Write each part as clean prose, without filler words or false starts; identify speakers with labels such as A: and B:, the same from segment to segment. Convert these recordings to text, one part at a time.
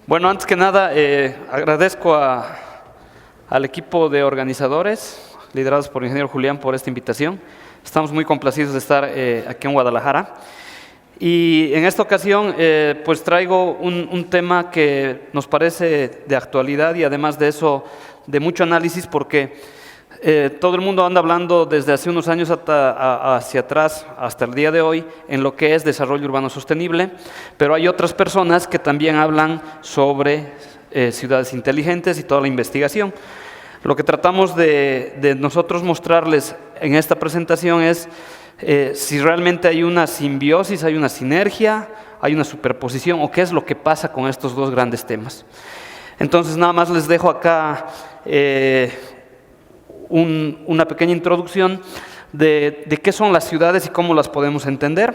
A: Bueno, antes que nada, agradezco al equipo de organizadores, liderados por el ingeniero Julián, por esta invitación. Estamos muy complacidos de estar aquí en Guadalajara. Y en esta ocasión, pues traigo un tema que nos parece de actualidad y además de eso, de mucho análisis, porque todo el mundo anda hablando desde hace unos años hacia atrás, hasta el día de hoy, en lo que es desarrollo urbano sostenible, pero hay otras personas que también hablan sobre ciudades inteligentes y toda la investigación. Lo que tratamos de nosotros mostrarles en esta presentación es si realmente hay una simbiosis, hay una sinergia, hay una superposición, o qué es lo que pasa con estos dos grandes temas. Entonces, nada más les dejo acá una pequeña introducción de qué son las ciudades y cómo las podemos entender.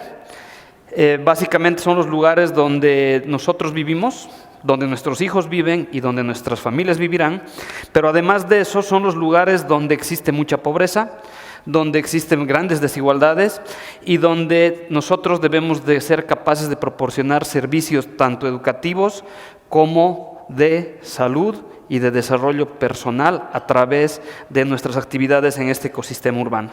A: Básicamente son los lugares donde nosotros vivimos, donde nuestros hijos viven y donde nuestras familias vivirán, pero además de eso son los lugares donde existe mucha pobreza, donde existen grandes desigualdades y donde nosotros debemos de ser capaces de proporcionar servicios tanto educativos como de salud y de desarrollo personal a través de nuestras actividades en este ecosistema urbano.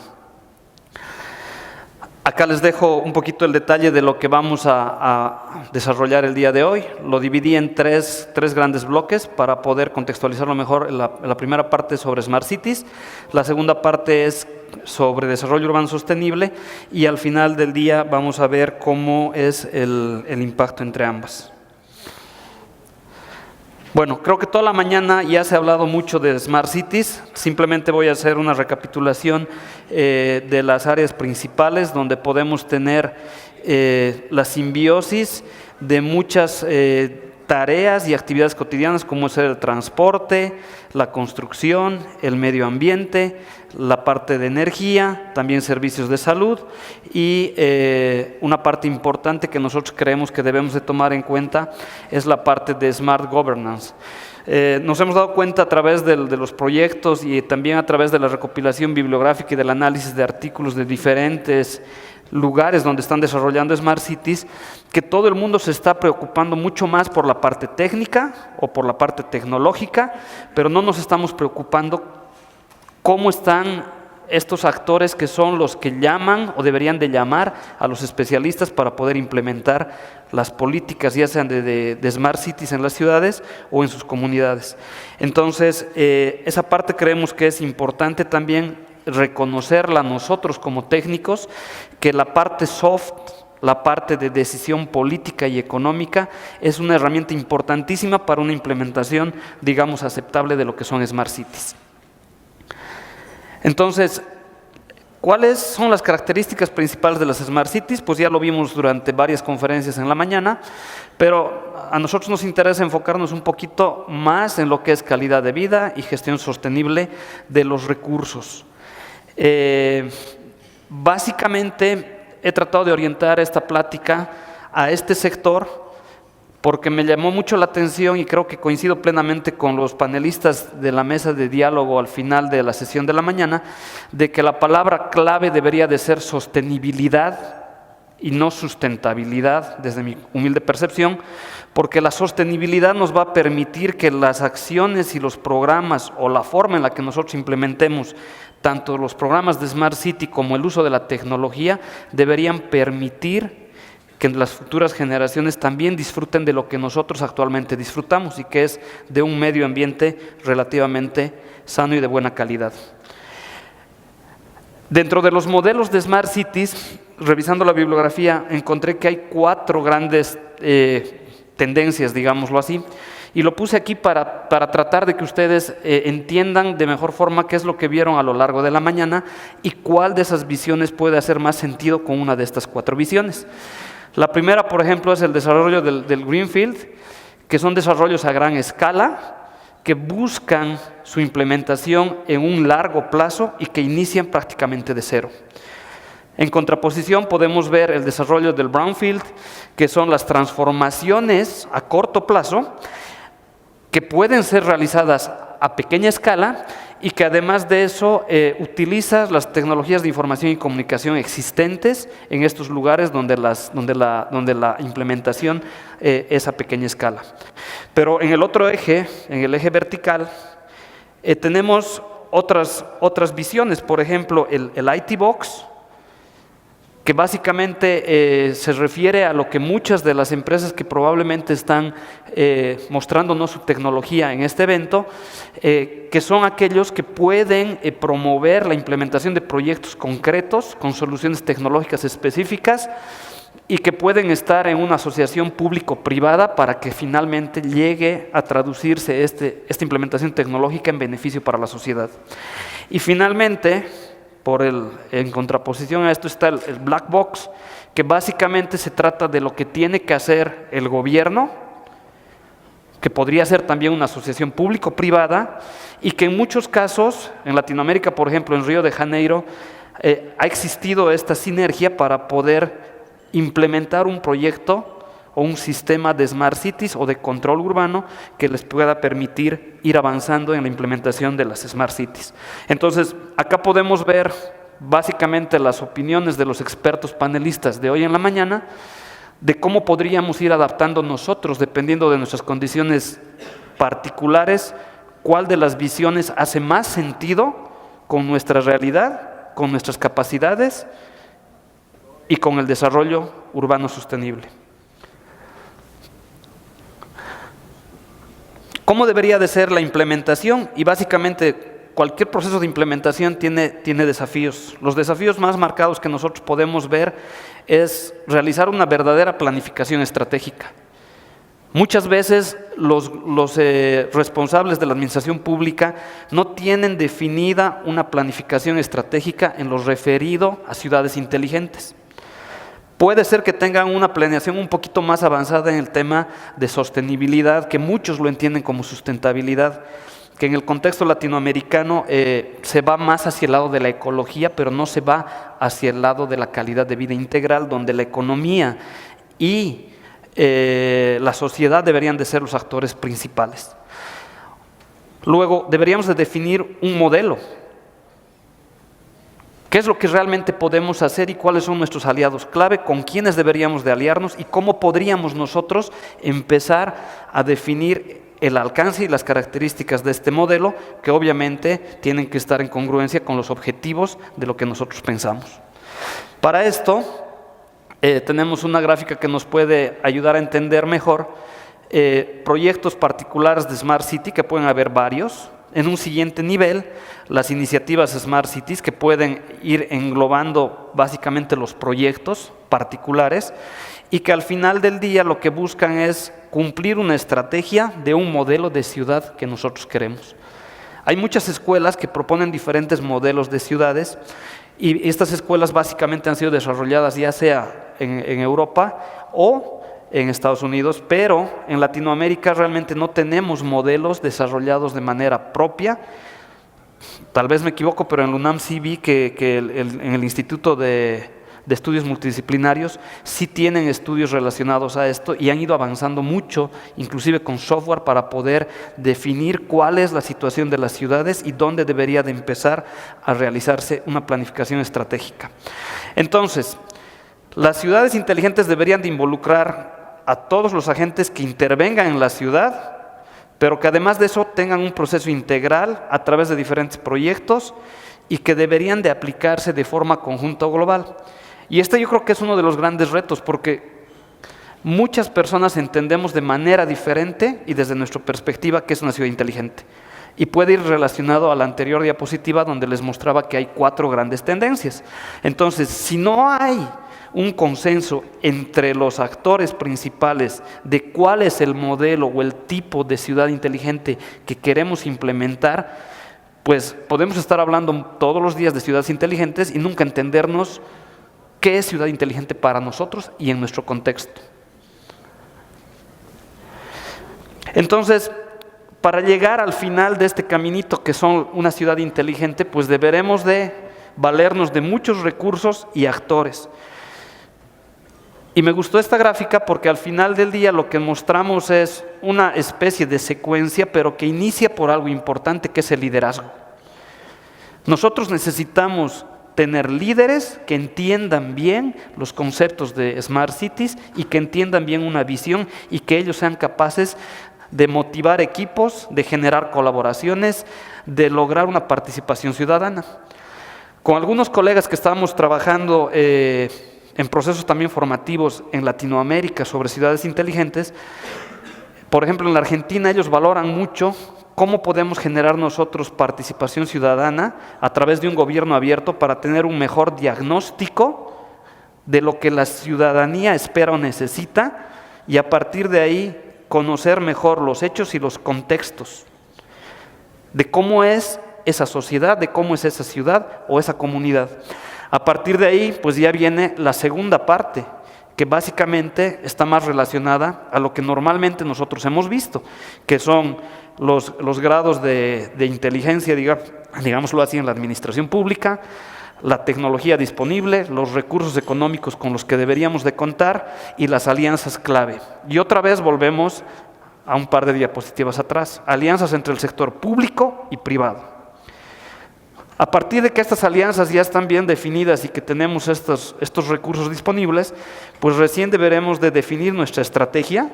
A: Acá les dejo un poquito el detalle de lo que vamos a desarrollar el día de hoy. Lo dividí en tres grandes bloques para poder contextualizarlo mejor. La primera parte es sobre Smart Cities, la segunda parte es sobre desarrollo urbano sostenible y al final del día vamos a ver cómo es el impacto entre ambas. Bueno, creo que toda la mañana ya se ha hablado mucho de Smart Cities. Simplemente voy a hacer una recapitulación de las áreas principales donde podemos tener la simbiosis de muchas tareas y actividades cotidianas, como es el transporte, la construcción, el medio ambiente, la parte de energía, también servicios de salud y una parte importante que nosotros creemos que debemos de tomar en cuenta es la parte de Smart Governance. Nos hemos dado cuenta a través de los proyectos y también a través de la recopilación bibliográfica y del análisis de artículos de diferentes lugares donde están desarrollando Smart Cities, que todo el mundo se está preocupando mucho más por la parte técnica o por la parte tecnológica, pero no nos estamos preocupando cómo están estos actores que son los que llaman o deberían de llamar a los especialistas para poder implementar las políticas, ya sean de Smart Cities en las ciudades o en sus comunidades. Entonces, esa parte creemos que es importante también reconocerla nosotros como técnicos, que la parte soft, la parte de decisión política y económica es una herramienta importantísima para una implementación, digamos, aceptable de lo que son Smart Cities. Entonces, ¿cuáles son las características principales de las Smart Cities? Pues ya lo vimos durante varias conferencias en la mañana, pero a nosotros nos interesa enfocarnos un poquito más en lo que es calidad de vida y gestión sostenible de los recursos. Básicamente he tratado de orientar esta plática a este sector porque me llamó mucho la atención y creo que coincido plenamente con los panelistas de la mesa de diálogo al final de la sesión de la mañana, de que la palabra clave debería de ser sostenibilidad y no sustentabilidad, desde mi humilde percepción, porque la sostenibilidad nos va a permitir que las acciones y los programas o la forma en la que nosotros implementemos tanto los programas de Smart City como el uso de la tecnología deberían permitir que las futuras generaciones también disfruten de lo que nosotros actualmente disfrutamos y que es de un medio ambiente relativamente sano y de buena calidad. Dentro de los modelos de Smart Cities, revisando la bibliografía, encontré que hay 4 grandes tendencias, digámoslo así, y lo puse aquí para tratar de que ustedes entiendan de mejor forma qué es lo que vieron a lo largo de la mañana y cuál de esas visiones puede hacer más sentido con una de estas 4 visiones. La primera, por ejemplo, es el desarrollo del Greenfield, que son desarrollos a gran escala, que buscan su implementación en un largo plazo y que inician prácticamente de cero. En contraposición podemos ver el desarrollo del Brownfield, que son las transformaciones a corto plazo, que pueden ser realizadas a pequeña escala y que además de eso utiliza las tecnologías de información y comunicación existentes en estos lugares donde la implementación es a pequeña escala. Pero en el otro eje, en el eje vertical, tenemos otras visiones. Por ejemplo, el IT Box, que básicamente se refiere a lo que muchas de las empresas que probablemente están mostrándonos su tecnología en este evento, que son aquellos que pueden promover la implementación de proyectos concretos con soluciones tecnológicas específicas y que pueden estar en una asociación público-privada para que finalmente llegue a traducirse esta implementación tecnológica en beneficio para la sociedad. Y finalmente, en contraposición a esto está el Black Box, que básicamente se trata de lo que tiene que hacer el gobierno, que podría ser también una asociación público-privada, y que en muchos casos, en Latinoamérica, por ejemplo, en Río de Janeiro, ha existido esta sinergia para poder implementar un proyecto o un sistema de Smart Cities o de control urbano que les pueda permitir ir avanzando en la implementación de las Smart Cities. Entonces, acá podemos ver básicamente las opiniones de los expertos panelistas de hoy en la mañana, de cómo podríamos ir adaptando nosotros, dependiendo de nuestras condiciones particulares, cuál de las visiones hace más sentido con nuestra realidad, con nuestras capacidades y con el desarrollo urbano sostenible. ¿Cómo debería de ser la implementación? Y básicamente cualquier proceso de implementación tiene desafíos. Los desafíos más marcados que nosotros podemos ver es realizar una verdadera planificación estratégica. Muchas veces los responsables de la administración pública no tienen definida una planificación estratégica en lo referido a ciudades inteligentes. Puede ser que tengan una planeación un poquito más avanzada en el tema de sostenibilidad, que muchos lo entienden como sustentabilidad, que en el contexto latinoamericano se va más hacia el lado de la ecología, pero no se va hacia el lado de la calidad de vida integral, donde la economía y la sociedad deberían de ser los actores principales. Luego, deberíamos de definir un modelo. ¿Qué es lo que realmente podemos hacer y cuáles son nuestros aliados clave? ¿Con quiénes deberíamos de aliarnos? ¿Y cómo podríamos nosotros empezar a definir el alcance y las características de este modelo, que obviamente tienen que estar en congruencia con los objetivos de lo que nosotros pensamos? Para esto, tenemos una gráfica que nos puede ayudar a entender mejor proyectos particulares de Smart City, que pueden haber varios. En un siguiente nivel, las iniciativas Smart Cities, que pueden ir englobando básicamente los proyectos particulares y que al final del día lo que buscan es cumplir una estrategia de un modelo de ciudad que nosotros queremos. Hay muchas escuelas que proponen diferentes modelos de ciudades y estas escuelas básicamente han sido desarrolladas ya sea en Europa o en Estados Unidos, pero en Latinoamérica realmente no tenemos modelos desarrollados de manera propia. Tal vez me equivoco, pero en la UNAM sí vi que en el Instituto de Estudios Multidisciplinarios sí tienen estudios relacionados a esto y han ido avanzando mucho, inclusive con software, para poder definir cuál es la situación de las ciudades y dónde debería de empezar a realizarse una planificación estratégica. Entonces, las ciudades inteligentes deberían de involucrar a todos los agentes que intervengan en la ciudad, pero que además de eso tengan un proceso integral a través de diferentes proyectos y que deberían de aplicarse de forma conjunta o global. Y este yo creo que es uno de los grandes retos, porque muchas personas entendemos de manera diferente y desde nuestra perspectiva qué es una ciudad inteligente. Y puede ir relacionado a la anterior diapositiva donde les mostraba que hay 4 grandes tendencias. Entonces, si no hay un consenso entre los actores principales de cuál es el modelo o el tipo de ciudad inteligente que queremos implementar, pues podemos estar hablando todos los días de ciudades inteligentes y nunca entendernos qué es ciudad inteligente para nosotros y en nuestro contexto. Entonces, para llegar al final de este caminito que son una ciudad inteligente, pues deberemos de valernos de muchos recursos y actores. Y me gustó esta gráfica porque al final del día lo que mostramos es una especie de secuencia, pero que inicia por algo importante, que es el liderazgo. Nosotros necesitamos tener líderes que entiendan bien los conceptos de Smart Cities y que entiendan bien una visión y que ellos sean capaces de motivar equipos, de generar colaboraciones, de lograr una participación ciudadana. Con algunos colegas que estábamos trabajando en procesos también formativos en Latinoamérica sobre ciudades inteligentes, por ejemplo en la Argentina ellos valoran mucho cómo podemos generar nosotros participación ciudadana a través de un gobierno abierto para tener un mejor diagnóstico de lo que la ciudadanía espera o necesita y a partir de ahí conocer mejor los hechos y los contextos de cómo es esa sociedad, de cómo es esa ciudad o esa comunidad. A partir de ahí, pues ya viene la segunda parte, que básicamente está más relacionada a lo que normalmente nosotros hemos visto, que son los grados de inteligencia, digámoslo así, en la administración pública, la tecnología disponible, los recursos económicos con los que deberíamos de contar y las alianzas clave. Y otra vez volvemos a un par de diapositivas atrás, alianzas entre el sector público y privado. A partir de que estas alianzas ya están bien definidas y que tenemos estos recursos disponibles, pues recién deberemos de definir nuestra estrategia,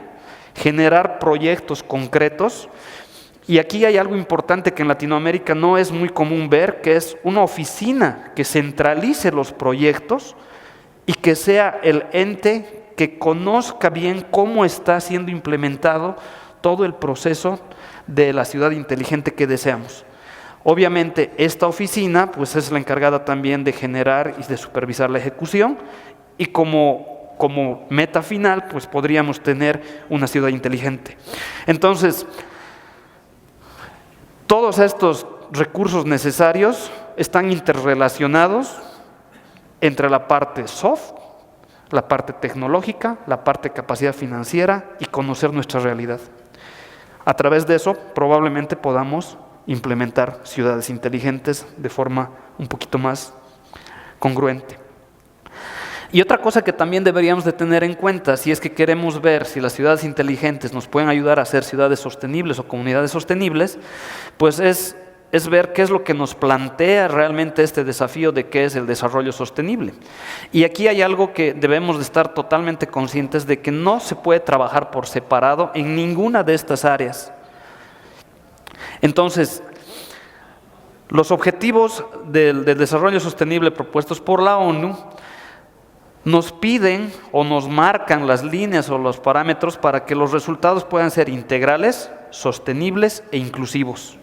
A: generar proyectos concretos. Y aquí hay algo importante que en Latinoamérica no es muy común ver, que es una oficina que centralice los proyectos y que sea el ente que conozca bien cómo está siendo implementado todo el proceso de la ciudad inteligente que deseamos. Obviamente esta oficina pues es la encargada también de generar y de supervisar la ejecución y como meta final pues podríamos tener una ciudad inteligente. Entonces, todos estos recursos necesarios están interrelacionados entre la parte soft, la parte tecnológica, la parte de capacidad financiera y conocer nuestra realidad. A través de eso probablemente podamos implementar ciudades inteligentes de forma un poquito más congruente. Y otra cosa que también deberíamos de tener en cuenta, si es que queremos ver si las ciudades inteligentes nos pueden ayudar a ser ciudades sostenibles o comunidades sostenibles, pues es ver qué es lo que nos plantea realmente este desafío de qué es el desarrollo sostenible. Y aquí hay algo que debemos de estar totalmente conscientes de que no se puede trabajar por separado en ninguna de estas áreas. Entonces, los objetivos del desarrollo sostenible propuestos por la ONU nos piden o nos marcan las líneas o los parámetros para que los resultados puedan ser integrales, sostenibles e inclusivos.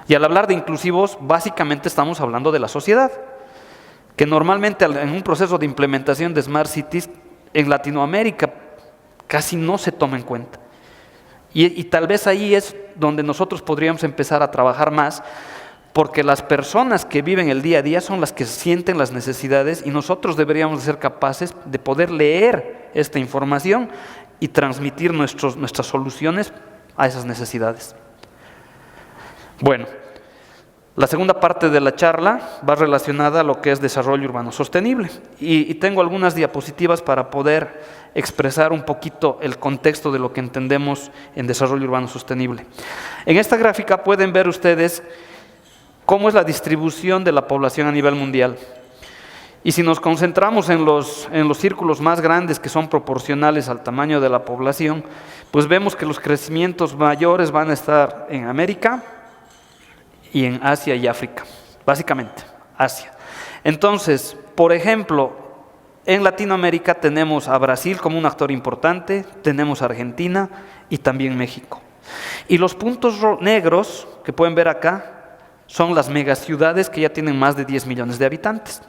A: Y al hablar de inclusivos, básicamente estamos hablando de la sociedad, que normalmente en un proceso de implementación de Smart Cities en Latinoamérica casi no se toma en cuenta. Y tal vez ahí es donde nosotros podríamos empezar a trabajar más, porque las personas que viven el día a día son las que sienten las necesidades y nosotros deberíamos ser capaces de poder leer esta información y transmitir nuestras soluciones a esas necesidades. Bueno, la segunda parte de la charla va relacionada a lo que es desarrollo urbano sostenible y tengo algunas diapositivas para poder expresar un poquito el contexto de lo que entendemos en desarrollo urbano sostenible. En esta gráfica pueden ver ustedes cómo es la distribución de la población a nivel mundial. Y si nos concentramos en los círculos más grandes que son proporcionales al tamaño de la población, pues vemos que los crecimientos mayores van a estar en América y en Asia y África, básicamente Asia. Entonces, por ejemplo, en Latinoamérica tenemos a Brasil como un actor importante, tenemos a Argentina y también México. Y los puntos negros que pueden ver acá son las megaciudades que ya tienen más de 10 millones de habitantes.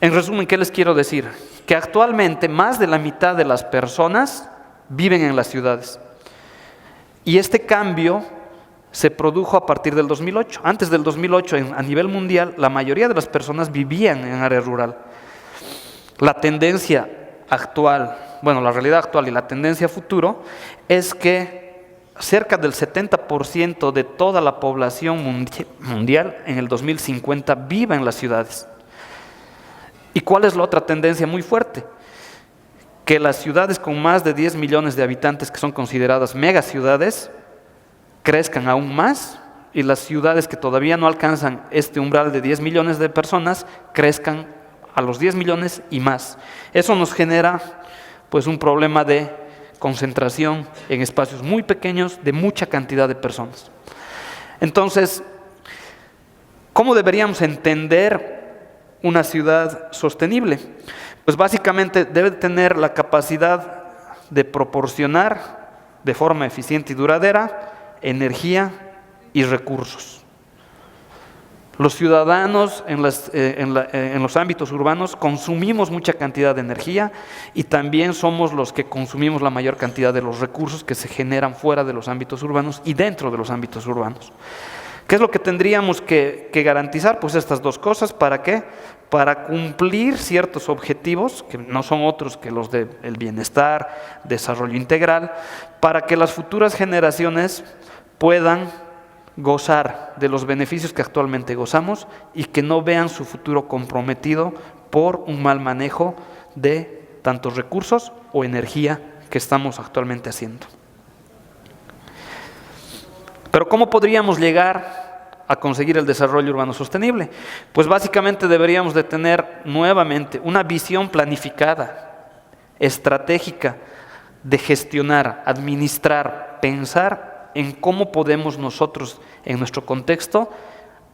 A: En resumen, ¿qué les quiero decir? Que actualmente más de la mitad de las personas viven en las ciudades. Y este cambio se produjo a partir del 2008. Antes del 2008, a nivel mundial, la mayoría de las personas vivían en área rural. La tendencia actual, la realidad actual y la tendencia futuro es que cerca del 70% de toda la población mundial en el 2050 viva en las ciudades. ¿Y cuál es la otra tendencia muy fuerte? que las ciudades con más de 10 millones de habitantes, que son consideradas megaciudades, crezcan aún más, y las ciudades que todavía no alcanzan este umbral de 10 millones de personas crezcan a los 10 millones y más. Eso nos genera pues un problema de concentración en espacios muy pequeños de mucha cantidad de personas. Entonces, ¿cómo deberíamos entender una ciudad sostenible? Pues básicamente debe tener la capacidad de proporcionar de forma eficiente y duradera energía y recursos. Los ciudadanos en los ámbitos urbanos consumimos mucha cantidad de energía y también somos los que consumimos la mayor cantidad de los recursos que se generan fuera de los ámbitos urbanos y dentro de los ámbitos urbanos. ¿Qué es lo que tendríamos que garantizar? Pues estas dos cosas. ¿Para qué? Para cumplir ciertos objetivos, que no son otros que los del bienestar, desarrollo integral, para que las futuras generaciones puedan gozar de los beneficios que actualmente gozamos y que no vean su futuro comprometido por un mal manejo de tantos recursos o energía que estamos actualmente haciendo. Pero ¿cómo podríamos llegar a conseguir el desarrollo urbano sostenible? Pues básicamente deberíamos de tener nuevamente una visión planificada, estratégica, de gestionar, administrar, pensar en cómo podemos nosotros, en nuestro contexto,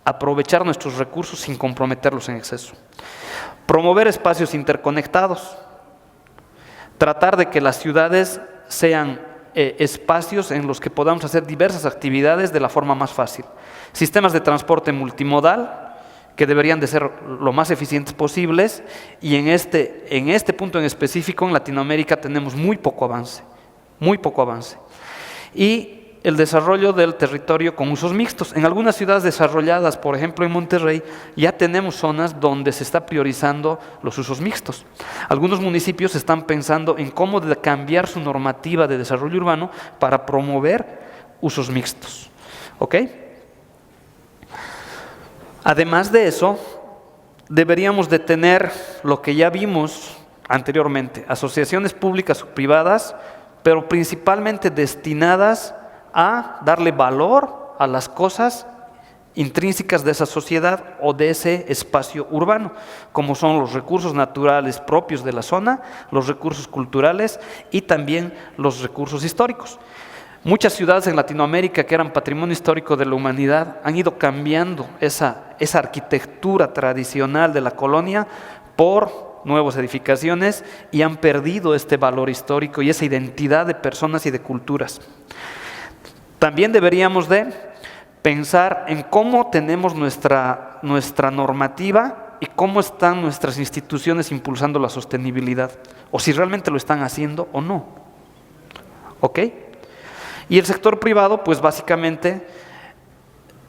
A: aprovechar nuestros recursos sin comprometerlos en exceso. Promover espacios interconectados. Tratar de que las ciudades sean espacios en los que podamos hacer diversas actividades de la forma más fácil. Sistemas de transporte multimodal, que deberían de ser lo más eficientes posibles, y en este punto en específico, en Latinoamérica, tenemos muy poco avance. Y el desarrollo del territorio con usos mixtos. En algunas ciudades desarrolladas, por ejemplo en Monterrey, ya tenemos zonas donde se está priorizando los usos mixtos. Algunos municipios están pensando en cómo cambiar su normativa de desarrollo urbano para promover usos mixtos. ¿Ok? Además de eso, deberíamos de tener lo que ya vimos anteriormente, asociaciones públicas o privadas, pero principalmente destinadas a darle valor a las cosas intrínsecas de esa sociedad o de ese espacio urbano, como son los recursos naturales propios de la zona, los recursos culturales y también los recursos históricos. Muchas ciudades en Latinoamérica que eran patrimonio histórico de la humanidad han ido cambiando esa arquitectura tradicional de la colonia por nuevas edificaciones y han perdido este valor histórico y esa identidad de personas y de culturas. También deberíamos de pensar en cómo tenemos nuestra normativa y cómo están nuestras instituciones impulsando la sostenibilidad, o si realmente lo están haciendo o no. ¿Ok? Y el sector privado, pues básicamente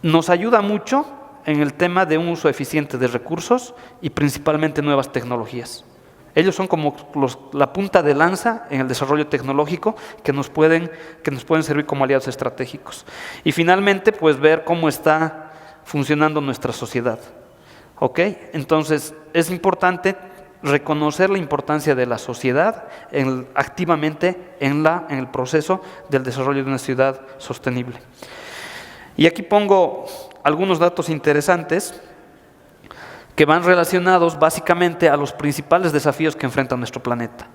A: nos ayuda mucho en el tema de un uso eficiente de recursos y principalmente nuevas tecnologías. Ellos son como la punta de lanza en el desarrollo tecnológico que nos pueden servir como aliados estratégicos. Y finalmente, pues ver cómo está funcionando nuestra sociedad. ¿Ok? Entonces, es importante reconocer la importancia de la sociedad activamente en el proceso del desarrollo de una ciudad sostenible. Y aquí pongo algunos datos interesantes que van relacionados básicamente a los principales desafíos que enfrenta nuestro planeta.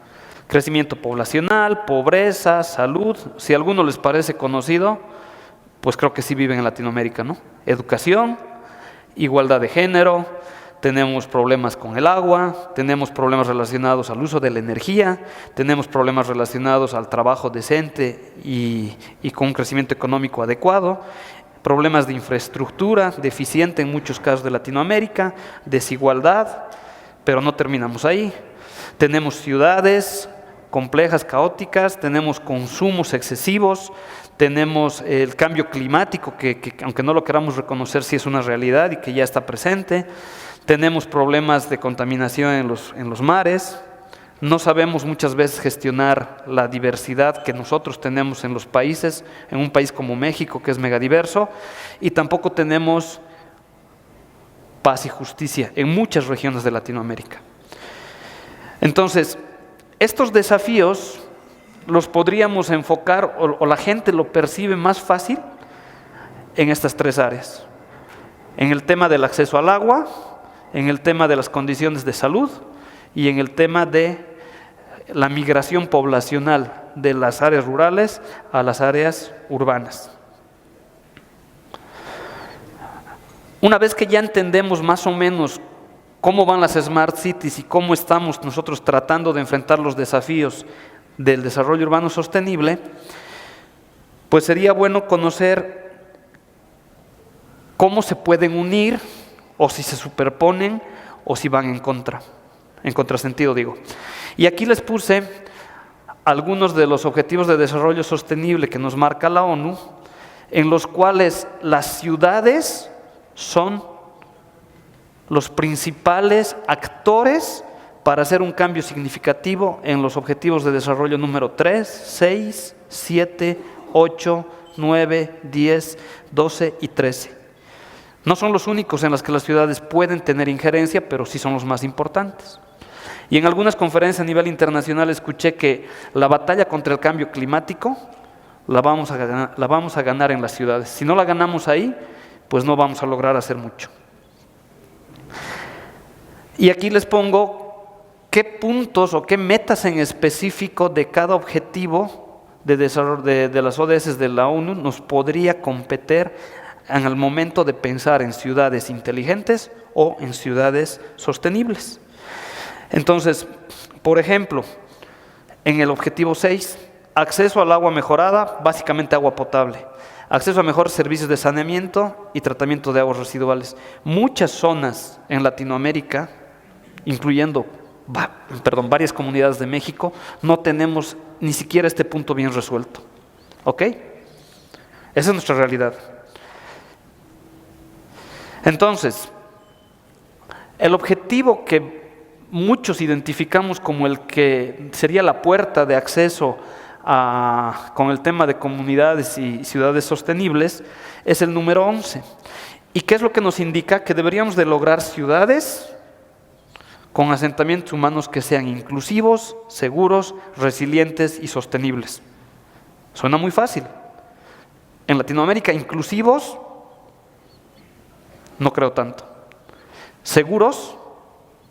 A: Crecimiento poblacional, pobreza, salud. Si a alguno les parece conocido, pues creo que sí viven en Latinoamérica, ¿no? Educación, igualdad de género, tenemos problemas con el agua, tenemos problemas relacionados al uso de la energía, tenemos problemas relacionados al trabajo decente y con un crecimiento económico adecuado, problemas de infraestructura deficiente en muchos casos de Latinoamérica, desigualdad, pero no terminamos ahí. Tenemos ciudades complejas, caóticas, tenemos consumos excesivos, tenemos el cambio climático que aunque no lo queramos reconocer, sí es una realidad y que ya está presente. Tenemos problemas de contaminación en los mares. No sabemos muchas veces gestionar la diversidad que nosotros tenemos en los países, en un país como México que es megadiverso, y tampoco tenemos paz y justicia en muchas regiones de Latinoamérica. Entonces, estos desafíos los podríamos enfocar, o la gente lo percibe más fácil, en estas tres áreas. En el tema del acceso al agua, en el tema de las condiciones de salud y en el tema de la migración poblacional de las áreas rurales a las áreas urbanas. Una vez que ya entendemos más o menos cómo van las Smart Cities y cómo estamos nosotros tratando de enfrentar los desafíos del desarrollo urbano sostenible, pues sería bueno conocer cómo se pueden unir, o si se superponen, o si van en contrasentido digo. Y aquí les puse algunos de los objetivos de desarrollo sostenible que nos marca la ONU, en los cuales las ciudades son los principales actores para hacer un cambio significativo en los objetivos de desarrollo número 3, 6, 7, 8, 9, 10, 12 y 13. No son los únicos en los que las ciudades pueden tener injerencia, pero sí son los más importantes. Y en algunas conferencias a nivel internacional escuché que la batalla contra el cambio climático la vamos a ganar en las ciudades. Si no la ganamos ahí, pues no vamos a lograr hacer mucho. Y aquí les pongo qué puntos o qué metas en específico de cada objetivo de desarrollo de las ODS de la ONU nos podría competir en el momento de pensar en ciudades inteligentes o en ciudades sostenibles. Entonces, por ejemplo, en el objetivo 6, acceso al agua mejorada, básicamente agua potable. Acceso a mejores servicios de saneamiento y tratamiento de aguas residuales. Muchas zonas en Latinoamérica, incluyendo varias comunidades de México, no tenemos ni siquiera este punto bien resuelto. ¿Ok? Esa es nuestra realidad. Entonces, el objetivo que muchos identificamos como el que sería la puerta de acceso con el tema de comunidades y ciudades sostenibles es el número 11. ¿Y qué es lo que nos indica? Que deberíamos de lograr ciudades con asentamientos humanos que sean inclusivos, seguros, resilientes y sostenibles. Suena muy fácil. En Latinoamérica, inclusivos, no creo tanto. Seguros,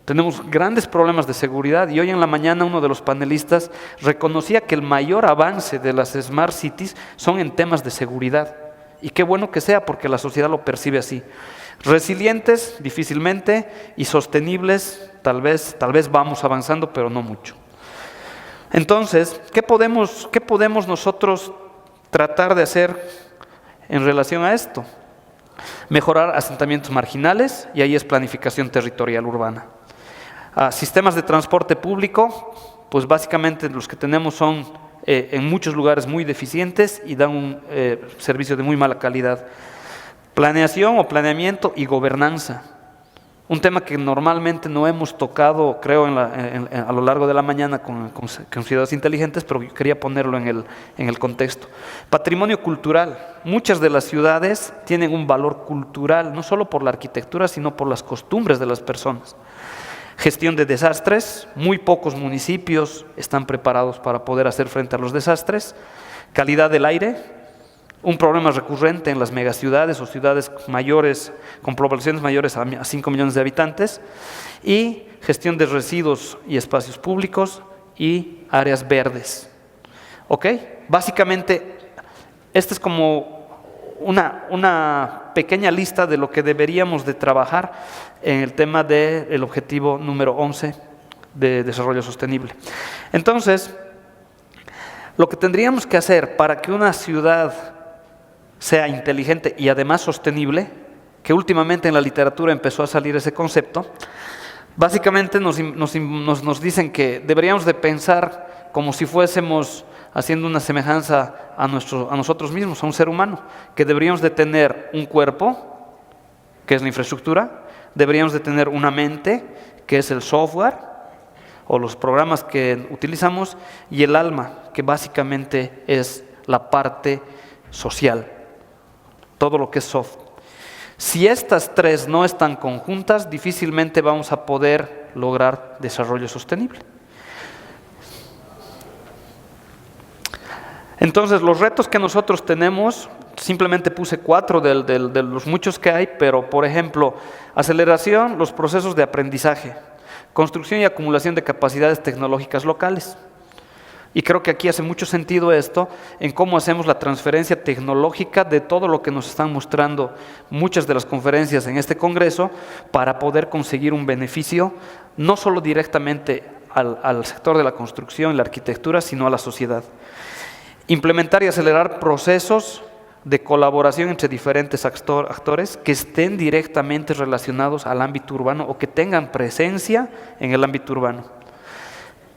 A: tenemos grandes problemas de seguridad y hoy en la mañana uno de los panelistas reconocía que el mayor avance de las Smart Cities son en temas de seguridad. Y qué bueno que sea porque la sociedad lo percibe así. Resilientes, difícilmente, y sostenibles, tal vez vamos avanzando, pero no mucho. Entonces, ¿qué podemos nosotros tratar de hacer en relación a esto? Mejorar asentamientos marginales, y ahí es planificación territorial urbana. Sistemas de transporte público, pues básicamente los que tenemos son en muchos lugares muy deficientes y dan un servicio de muy mala calidad. Planeación o planeamiento y gobernanza. Un tema que normalmente no hemos tocado, creo, a lo largo de la mañana con ciudades inteligentes, pero yo quería ponerlo en el contexto. Patrimonio cultural. Muchas de las ciudades tienen un valor cultural, no solo por la arquitectura, sino por las costumbres de las personas. Gestión de desastres. Muy pocos municipios están preparados para poder hacer frente a los desastres. Calidad del aire. Un problema recurrente en las megaciudades o ciudades mayores, con poblaciones mayores a 5 millones de habitantes, y gestión de residuos y espacios públicos y áreas verdes. ¿Ok? Básicamente, esta es como una pequeña lista de lo que deberíamos de trabajar en el tema del objetivo número 11 de desarrollo sostenible. Entonces, lo que tendríamos que hacer para que una ciudad sea inteligente y además sostenible, que últimamente en la literatura empezó a salir ese concepto, básicamente nos dicen que deberíamos de pensar como si fuésemos haciendo una semejanza a nosotros mismos, a un ser humano, que deberíamos de tener un cuerpo, que es la infraestructura, deberíamos de tener una mente, que es el software o los programas que utilizamos, y el alma, que básicamente es la parte social. Todo lo que es soft. Si estas tres no están conjuntas, difícilmente vamos a poder lograr desarrollo sostenible. Entonces, los retos que nosotros tenemos, simplemente puse 4 de los muchos que hay, pero por ejemplo, aceleración, los procesos de aprendizaje, construcción y acumulación de capacidades tecnológicas locales. Y creo que aquí hace mucho sentido esto en cómo hacemos la transferencia tecnológica de todo lo que nos están mostrando muchas de las conferencias en este congreso para poder conseguir un beneficio, no solo directamente al sector de la construcción y la arquitectura, sino a la sociedad. Implementar y acelerar procesos de colaboración entre diferentes actores que estén directamente relacionados al ámbito urbano o que tengan presencia en el ámbito urbano.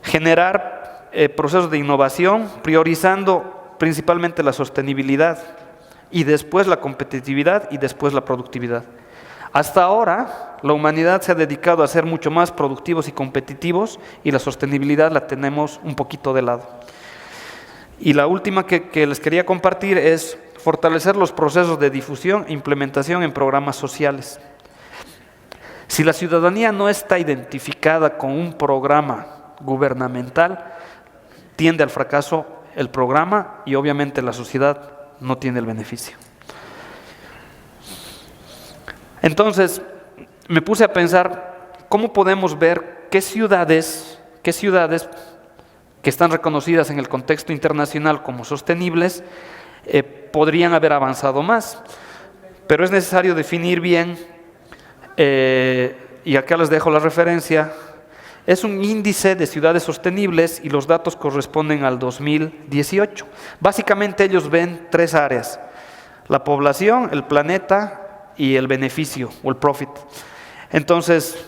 A: Generar procesos de innovación, priorizando principalmente la sostenibilidad y después la competitividad y después la productividad. Hasta ahora, la humanidad se ha dedicado a ser mucho más productivos y competitivos y la sostenibilidad la tenemos un poquito de lado. Y la última que les quería compartir es fortalecer los procesos de difusión e implementación en programas sociales. Si la ciudadanía no está identificada con un programa gubernamental, tiende al fracaso el programa y obviamente la sociedad no tiene el beneficio. Entonces, me puse a pensar cómo podemos ver qué ciudades que están reconocidas en el contexto internacional como sostenibles podrían haber avanzado más. Pero es necesario definir bien, y acá les dejo la referencia. Es un índice de ciudades sostenibles y los datos corresponden al 2018. Básicamente ellos ven 3 áreas: la población, el planeta y el beneficio o el profit. Entonces,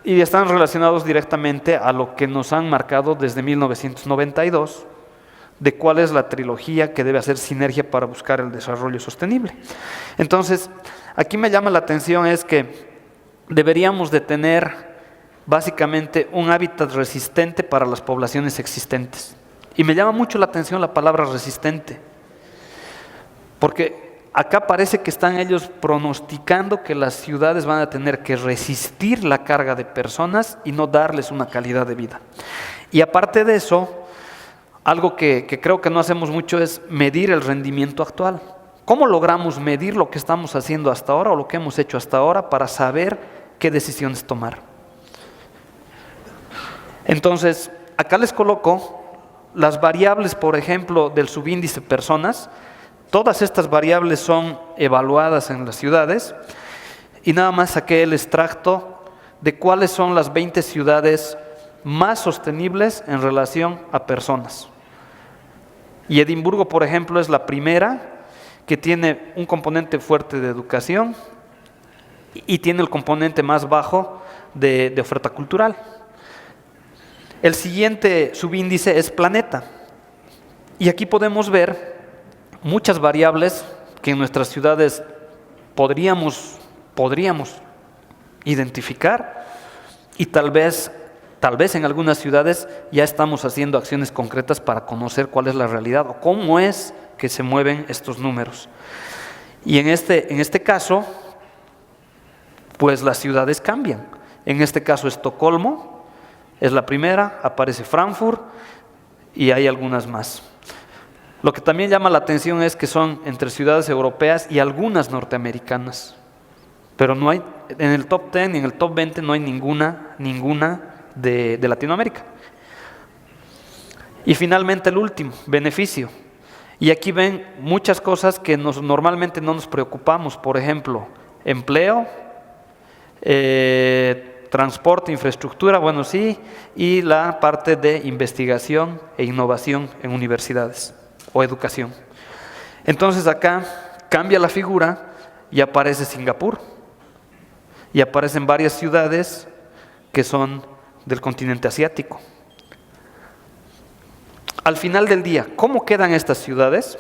A: y están relacionados directamente a lo que nos han marcado desde 1992, de cuál es la trilogía que debe hacer sinergia para buscar el desarrollo sostenible. Entonces, aquí me llama la atención es que deberíamos de tener básicamente un hábitat resistente para las poblaciones existentes. Y me llama mucho la atención la palabra resistente, porque acá parece que están ellos pronosticando que las ciudades van a tener que resistir la carga de personas y no darles una calidad de vida. Y aparte de eso, algo que creo que no hacemos mucho es medir el rendimiento actual. ¿Cómo logramos medir lo que estamos haciendo hasta ahora o lo que hemos hecho hasta ahora para saber qué decisiones tomar? Entonces, acá les coloco las variables, por ejemplo, del subíndice personas. Todas estas variables son evaluadas en las ciudades y nada más saqué el extracto de cuáles son las 20 ciudades más sostenibles en relación a personas. Y Edimburgo, por ejemplo, es la primera que tiene un componente fuerte de educación y tiene el componente más bajo de oferta cultural. El siguiente subíndice es planeta. Y aquí podemos ver muchas variables que en nuestras ciudades podríamos identificar y tal vez en algunas ciudades ya estamos haciendo acciones concretas para conocer cuál es la realidad o cómo es que se mueven estos números. Y en este caso, pues las ciudades cambian. En este caso Estocolmo es la primera, aparece Frankfurt y hay algunas más. Lo que también llama la atención es que son entre ciudades europeas y algunas norteamericanas. Pero no hay, en el top 10 y en el top 20 no hay ninguna de Latinoamérica. Y finalmente el último, beneficio. Y aquí ven muchas cosas que normalmente no nos preocupamos. Por ejemplo, empleo, transporte, infraestructura, bueno sí, y la parte de investigación e innovación en universidades o educación. Entonces acá cambia la figura y aparece Singapur y aparecen varias ciudades que son del continente asiático. Al final del día, ¿cómo quedan estas ciudades?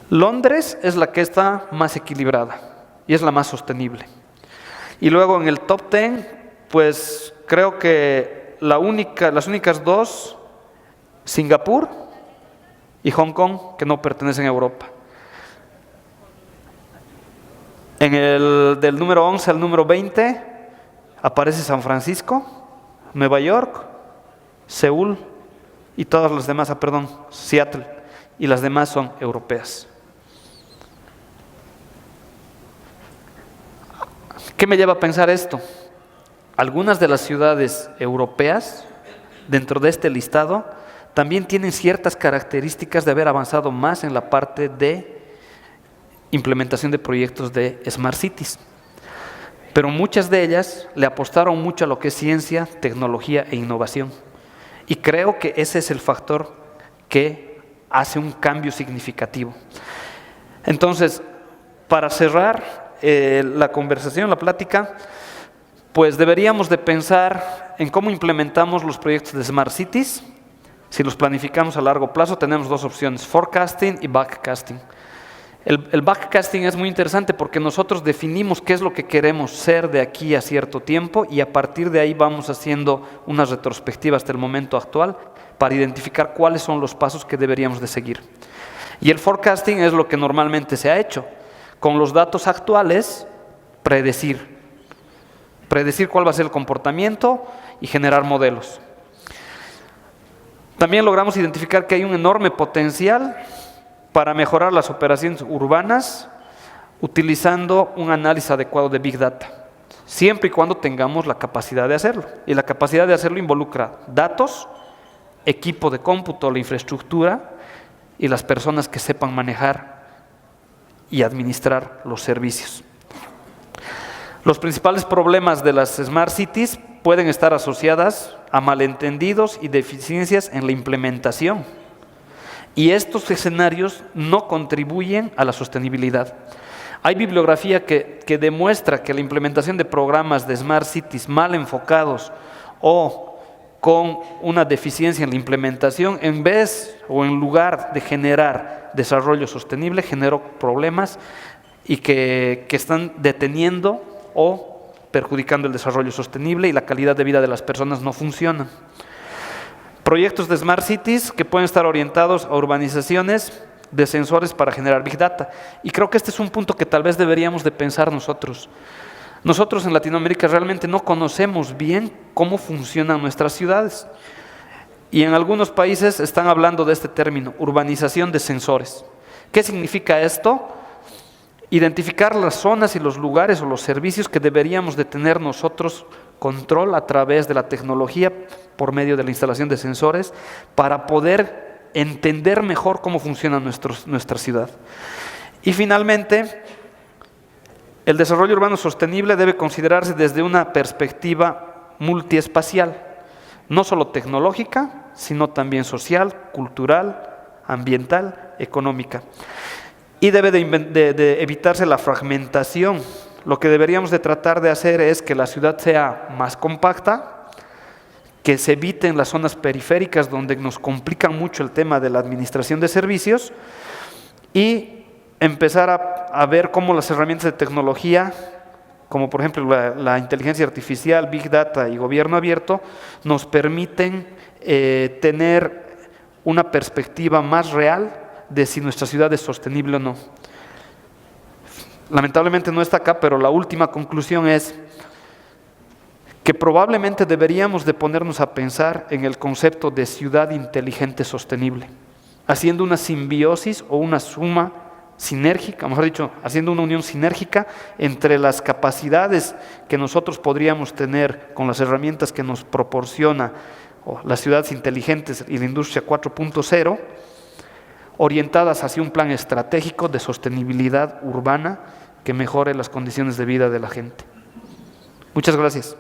A: Londres es la que está más equilibrada y es la más sostenible. Y luego en el top 10, pues creo que las únicas 2, Singapur y Hong Kong, que no pertenecen a Europa. Del número 11 al número 20 aparece San Francisco, Nueva York, Seúl y todas las demás, Seattle, y las demás son europeas. ¿Qué me lleva a pensar esto? Algunas de las ciudades europeas, dentro de este listado, también tienen ciertas características de haber avanzado más en la parte de implementación de proyectos de Smart Cities. Pero muchas de ellas le apostaron mucho a lo que es ciencia, tecnología e innovación. Y creo que ese es el factor que hace un cambio significativo. Entonces, para cerrar la conversación, la plática, pues deberíamos de pensar en cómo implementamos los proyectos de Smart Cities. Si los planificamos a largo plazo, tenemos dos opciones: forecasting y backcasting. El backcasting es muy interesante porque nosotros definimos qué es lo que queremos ser de aquí a cierto tiempo y a partir de ahí vamos haciendo una retrospectiva hasta el momento actual para identificar cuáles son los pasos que deberíamos de seguir. Y el forecasting es lo que normalmente se ha hecho. Con los datos actuales, predecir cuál va a ser el comportamiento y generar modelos. También logramos identificar que hay un enorme potencial para mejorar las operaciones urbanas utilizando un análisis adecuado de Big Data, siempre y cuando tengamos la capacidad de hacerlo. Y la capacidad de hacerlo involucra datos, equipo de cómputo, la infraestructura y las personas que sepan manejar y administrar los servicios. Los principales problemas de las Smart Cities pueden estar asociadas a malentendidos y deficiencias en la implementación. Y estos escenarios no contribuyen a la sostenibilidad. Hay bibliografía que demuestra que la implementación de programas de Smart Cities mal enfocados o con una deficiencia en la implementación, en vez o en lugar de generar desarrollo sostenible, generó problemas y que están deteniendo o perjudicando el desarrollo sostenible y la calidad de vida de las personas no funcionan. Proyectos de Smart Cities que pueden estar orientados a urbanizaciones de sensores para generar Big Data. Y creo que este es un punto que tal vez deberíamos de pensar nosotros. Nosotros en Latinoamérica realmente no conocemos bien cómo funcionan nuestras ciudades. Y en algunos países están hablando de este término, urbanización de sensores. ¿Qué significa esto? Identificar las zonas y los lugares o los servicios que deberíamos de tener nosotros control a través de la tecnología por medio de la instalación de sensores para poder entender mejor cómo funciona nuestra ciudad. Y finalmente, el desarrollo urbano sostenible debe considerarse desde una perspectiva multiespacial, no solo tecnológica, sino también social, cultural, ambiental, económica. Y debe de evitarse la fragmentación. Lo que deberíamos de tratar de hacer es que la ciudad sea más compacta, que se eviten las zonas periféricas donde nos complican mucho el tema de la administración de servicios y empezar a ver cómo las herramientas de tecnología, como por ejemplo la inteligencia artificial, Big Data y gobierno abierto, nos permiten tener una perspectiva más real de si nuestra ciudad es sostenible o no. Lamentablemente no está acá, pero la última conclusión es que probablemente deberíamos de ponernos a pensar en el concepto de ciudad inteligente sostenible, haciendo una simbiosis o una suma sinérgica, mejor dicho, haciendo una unión sinérgica entre las capacidades que nosotros podríamos tener con las herramientas que nos proporciona las ciudades inteligentes y la industria 4.0, orientadas hacia un plan estratégico de sostenibilidad urbana que mejore las condiciones de vida de la gente. Muchas gracias.